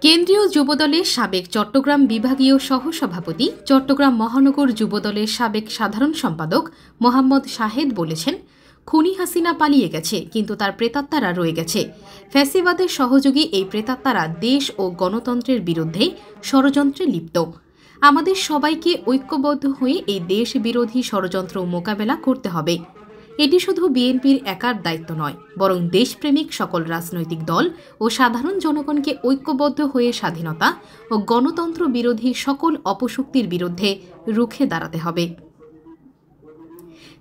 কেন্দ্রীয় যুবদলের সাবেক চট্টগ্রাম বিভাগীয় সহসভাপতি, চট্টগ্রাম মহানগর যুবদলের সাবেক সাধারণ সম্পাদক মোহাম্মদ শাহেদ বলেছেন, খুনি হাসিনা পালিয়ে গেছে, কিন্তু তার প্রেতাত্মারা রয়ে গেছে। ফ্যাসিবাদের সহযোগী এই প্রেতাত্মারা দেশ ও গণতন্ত্রের বিরুদ্ধে ষড়যন্ত্রে লিপ্ত। আমাদের সবাইকে ঐক্যবদ্ধ হয়ে এই দেশ বিরোধী ষড়যন্ত্র মোকাবেলা করতে হবে। এটি শুধু বিএনপির একার দায়িত্ব নয়, বরং দেশপ্রেমিক সকল রাজনৈতিক দল ও সাধারণ জনগণকে ঐক্যবদ্ধ হয়ে স্বাধীনতা ও গণতন্ত্র বিরোধী সকল অপশক্তির বিরুদ্ধে রুখে দাঁড়াতে হবে।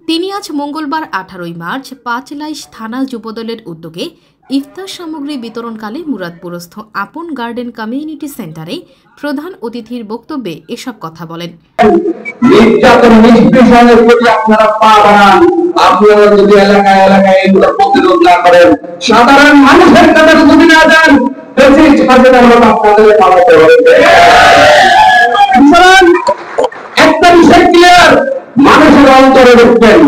তিনি আজ মঙ্গলবার 18 মার্চ পাঁচলাইশ থানা যুবদলের উদ্যোগে ইফতার সামগ্রী বিতরণকালে মুরাদপুরস্থ আপন গার্ডেন কমিউনিটি সেন্টারে প্রধান অতিথির বক্তব্যে এসব কথা বলেন। আপনারা যদি এলাকায় এলাকায় এগুলো প্রতিরোধ না করেন, সাধারণ মানুষের কাছে যদি না যান, একটা বিষয় ক্লিয়ার, মানুষের অন্তরে ঢুকবেন।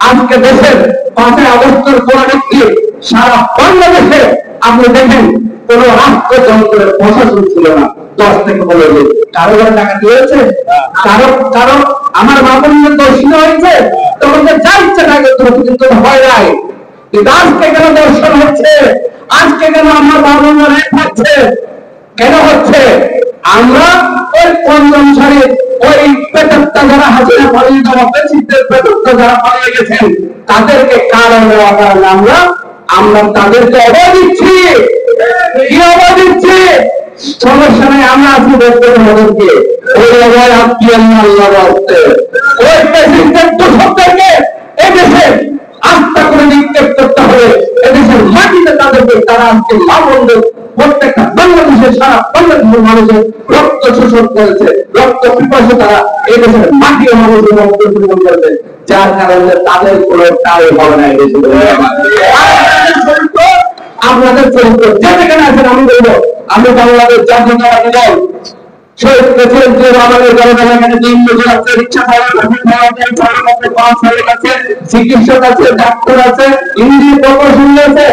আজকে দেশের 5 আগস্টের পরবর্তী সারা বাংলাদেশে আপনি দেখেন কোন রাষ্ট্রযন্ত্রের প্রশাসন ছিল না। 10 থেকে 15 দিন কারো টাকা দিয়েছে, কারো আমার বাপনের দর্শন হয়েছে, তোমাদের যা ইচ্ছা থাকে কিন্তু হয় নাই। কিন্তু আজকে কেন দর্শন হচ্ছে? আজকে কেন আমার বাপন থাকছে? কেন হচ্ছে? আমরা ওই 5ম সারি ওই পেটকটা যারা হাজিরা পালিয়ে যাওয়া পেশিদের পেটকটা যারা পালিয়ে গেছেন তাদেরকে কারণ দেওয়ার কারণে আমরা তাদেরকে অবয় দিচ্ছি। কি অবয় দিচ্ছি? সমস্যা নেই, আমরা আছি দেখতে আমাদেরকে ওই অবয় আপনি আল্লাহ রাখতে ওই পেশিদের দোষকদেরকে এদেশে আস্থা করে নিক্ষেপ করতে হবে। এদেশের মাটিতে তাদেরকে তারা আজকে লাভন্দ প্রত্যেকটা বাংলাদেশের সারা বাংলাদেশের মানুষের রক্ত শোষণ করেছে, রক্ত পিপাসে তারা এই দেশের মাটি ও মানুষের রক্ত শোষণ করেছে, যার কারণে তাদের কোনো টাই হবে না। এই দেশে আপনাদের চরিত্র যেখানে আছেন, আমি বলবো আমি বাংলাদেশ জাতীয়তাবাদী দল শহীদ প্রেসিডেন্ট আমাদের জনগণ এখানে 3 বছর আছে, রিক্সা আছে, চিকিৎসক আছে, ডাক্তার আছে, ইঞ্জিনিয়ার প্রকৌশলী আছে,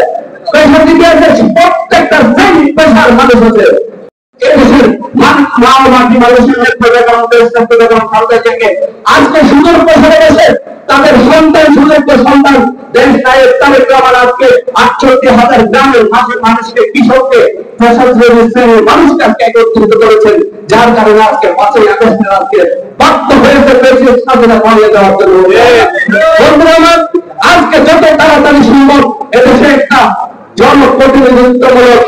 পেশাজীবী আছে, প্রত্যেকটা শ্রেণী পেশার মানুষ আছে। এদেশের আজকে সুন্দর পেশারে বসে তাদের সন্তান সুযোগ্য সন্তান দেশ নায়ক তারেক রহমান আজকে 68,000 গ্রামের মানুষকে, কৃষককে, মানুষকে আজকে একত্রিত করেছেন, যার কারণে আজকে 5ই আগস্টের আজকে বাধ্য হয়েছে দেশের স্বাধীনতা পালিয়ে দেওয়ার জন্য। বন্ধুরা, আজকে যত তাড়াতাড়ি সম্ভব এদেশে একটা জনপ্রতিনিধিত্বমূলক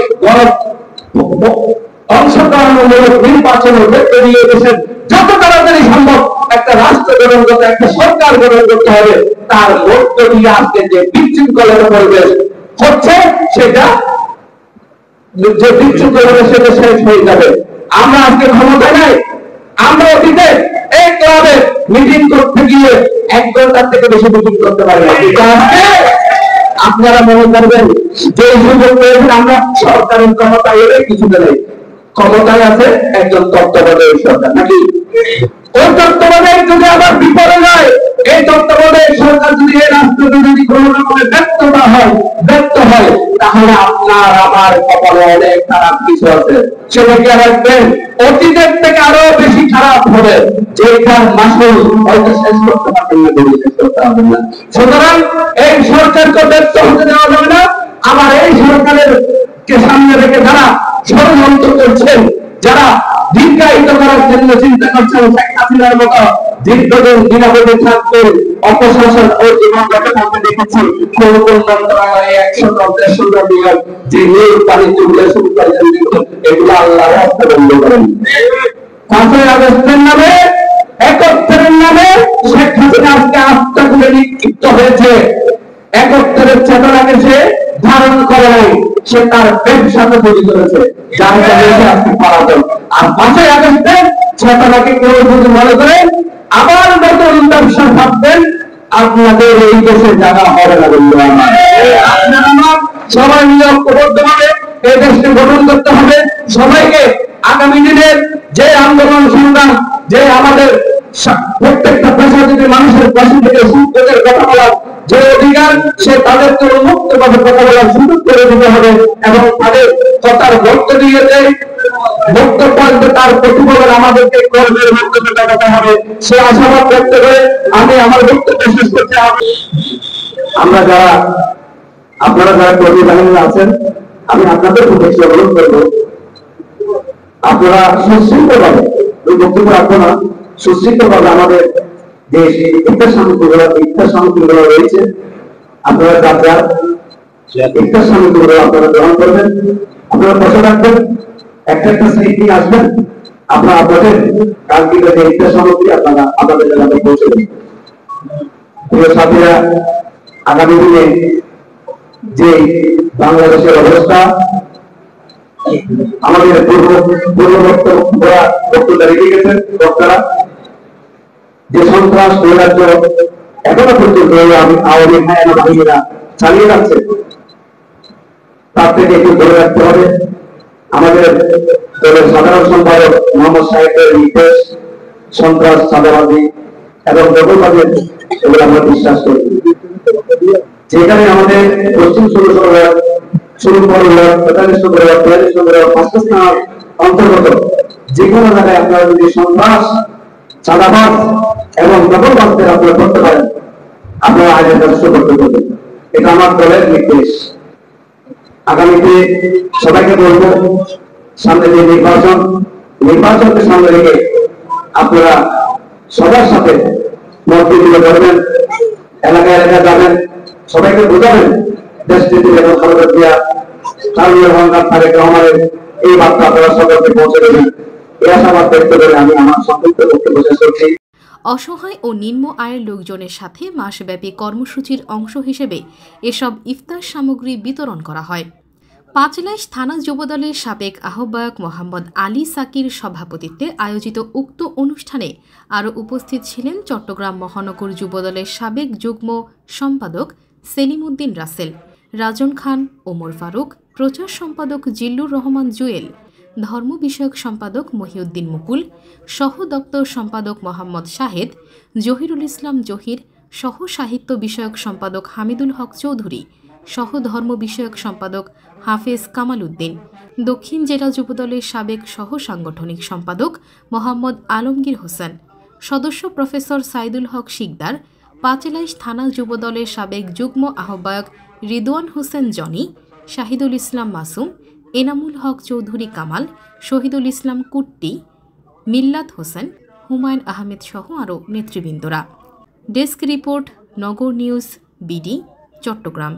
অংশগ্রহণমূলক নির্বাচনের ক্ষেত্রে দিয়ে দেশের যত তাড়াতাড়ি সম্ভব একটা রাষ্ট্র গঠন করতে, একটা সরকার গঠন করতে হবে। তার মধ্য দিয়ে আজকে যে বিশৃঙ্খলার পরিবেশ হচ্ছে সেটা যে বিশৃঙ্খলা সেটা শেষ হয়ে যাবে। আমরা আজকে ক্ষমতা নাই, আমরা অতীতে এই ক্লাবে মিটিং করতে গিয়ে 1 ঘন্টার থেকে বেশি মিটিং করতে পারি না। আপনারা মনে করবেন যে সুযোগ পেয়েছেন আমরা সরকারের ক্ষমতায় এলে কিছুতে নেই, ক্ষমতায় আছে একজন তত্ত্বাবধায়ক সরকার, নাকি? ওই তত্ত্বাবধায়ক যদি আবার বিপদে যায়, এই তত্ত্বাবধায়ক সরকার যদি এই রাষ্ট্রকে যদি কোনো রকমে ব্যর্থ হয়, তাহলে আপনার আমার কপালে অনেক খারাপ কিছু আছে। সেটাকে রাখবেন, অতীতের থেকে আরো বেশি খারাপ হবে, যেটার মাসুল হয়তো শেষ করতে পারবেন না, শেষ করতে পারবেন না। সুতরাং এই সরকারকে ব্যর্থ হতে দেওয়া যাবে না। আবার এই সরকারের কে সামনে রেখে যারা ষড়যন্ত্র করছেন, যারা দীর্ঘায়িত করার জন্য চিন্তা করছেন, শেখ হাসিনার মতো দীর্ঘদিন নিরাপদে থাকতে অপশাসন ও জীবনটাকে থাকতে দেখেছি। কোন কোন মন্ত্রণালয়ে 100-150 জন নিয়োগ যে নিয়োগ পালিত শুরু করেছেন, এগুলো আল্লাহর রাস্তা বন্ধ করেন। 5ই আগস্টের নামে, 71-এর নামে শেখ হাসিনা আজকে আস্থা করে নিক্ষিপ্ত হয়েছে। 71-এর চেতনাকে সে ধারণ করে নাই, সে তার ব্যবসাতে তৈরি করেছে, যার কারণে আজকে পরাজয়। আর 5ই আগস্টের চেতনাকে কেউ যদি মনে করে আবার নতুন ব্যবসা ভাববেন, আপনাদের এই দেশে জায়গা হবে না। বন্ধু আমার, আপনারা সবাই মিলে ঐক্যবদ্ধভাবে এই দেশকে গঠন করতে হবে। সবাইকে আগামী দিনের যে আন্দোলন সংগ্রাম, যে আমাদের প্রত্যেকটা পেশাজীবী মানুষের পাশে থেকে সুযোগের কথা বলার যে অধিকার, সে তাদেরকে উন্মুক্ত ভাবে কথা বলার সুযোগ করে দিতে হবে এবং তাদের কথার মধ্য দিয়ে বক্তব্য আসবে, তার প্রতিফলন আমাদেরকে কর্মের বক্তব্য দেখাতে হবে। সে আশাবাদ ব্যক্ত করে আমি আমার বক্তব্য শেষ করতে হবে। আপনারা যারা কর্মী বাহিনী আছেন, আমি আপনাদের প্রতি অনুরোধ করবো, আপনারা সুশৃঙ্খলভাবে ওই বক্তব্য রাখবো না, সুশৃঙ্খলভাবে আমাদের যে ইফতার সামগ্রীগুলো রয়েছে, আপনারা যার ইফতার সামগ্রীগুলো আপনারা গ্রহণ করবেন, আপনারা বসে রাখবেন, একটা স্লিপ নিয়ে আসবেন, আপনারা আপনাদের কাঙ্ক্ষিত যে ইফতার সামগ্রী আপনারা আপনাদের এলাকায় পৌঁছে দেবেন। প্রিয় সাথীরা, আগামী দিনে যে বাংলাদেশের অবস্থা, আমাদের বক্তব্য রেখে গেছেন বক্তারা, যে সন্ত্রাস নৈরাজ্য এখনো পর্যন্ত আওয়ামী বাহিনীরা চালিয়ে যাচ্ছে, তার থেকে একটু ধরে রাখতে হবে। আমাদের দলের সাধারণ সম্পাদক মোহাম্মদ সাহেবের নির্দেশ, সন্ত্রাস, চাঁদাবাজি এবং দখলবাজের এগুলো আমরা বিশ্বাস করি। যেখানে আমাদের পশ্চিম অন্তর্গত যে কোনো জায়গায় আপনারা যদি সন্ত্রাস, চাঁদাবাজ এবং দখলবাজদের আপনারা করতে পারেন, আপনারা আইনের ব্যবস্থা করতে পারবেন। এটা আমার দলের নির্দেশ। আগামীতে সবাইকে বলবো, সামনে যে নির্বাচনকে সামনে রেখে আপনারা সবার সাথে মত বিনিময় করবেন, এলাকায় যাবেন, সবাইকে বোঝাবেন দেশটিতে এবং সরকার দিয়া তারেক রহমানের এই বার্তা আপনারা সকলকে পৌঁছে দেবেন। এই আশাবাদ ব্যক্ত করে আমি আমার সংক্ষিপ্ত বক্তব্য শেষ করছি। অসহায় ও নিম্ন আয়ের লোকজনের সাথে মাসব্যাপী কর্মসূচির অংশ হিসেবে এসব ইফতার সামগ্রী বিতরণ করা হয়। পাঁচলাইশ থানা যুবদলের সাবেক আহ্বায়ক মোহাম্মদ আলী সাকির সভাপতিত্বে আয়োজিত উক্ত অনুষ্ঠানে আরও উপস্থিত ছিলেন চট্টগ্রাম মহানগর যুবদলের সাবেক যুগ্ম সম্পাদক সেলিম উদ্দিন রাসেল, রাজন খান, ওমর ফারুক, প্রচার সম্পাদক জিল্লুর রহমান জুয়েল, ধর্ম বিষয়ক সম্পাদক মহিউদ্দিন মুকুল, সহ দপ্তর সম্পাদক মোহাম্মদ শাহেদ, জহিরুল ইসলাম জহির, সহ সাহিত্য বিষয়ক সম্পাদক হামিদুল হক চৌধুরী, সহ ধর্ম বিষয়ক সম্পাদক হাফেজ কামাল উদ্দিন, দক্ষিণ জেলা যুবদলের সাবেক সহ সাংগঠনিক সম্পাদক মোহাম্মদ আলমগীর হোসেন, সদস্য প্রফেসর সাইদুল হক শিকদার, পাঁচলাইশ থানা যুবদলের সাবেক যুগ্ম আহ্বায়ক রিদওয়ান হোসেন জনি, শাহিদুল ইসলাম মাসুম, এনামুল হক চৌধুরী কামাল, শহীদুল ইসলাম কুট্টি, মিল্লাত হোসেন, হুমায়ুন আহমেদ সহ আরও নেতৃবৃন্দরা। ডেস্ক রিপোর্ট, নগর নিউজ, বিডি, চট্টগ্রাম।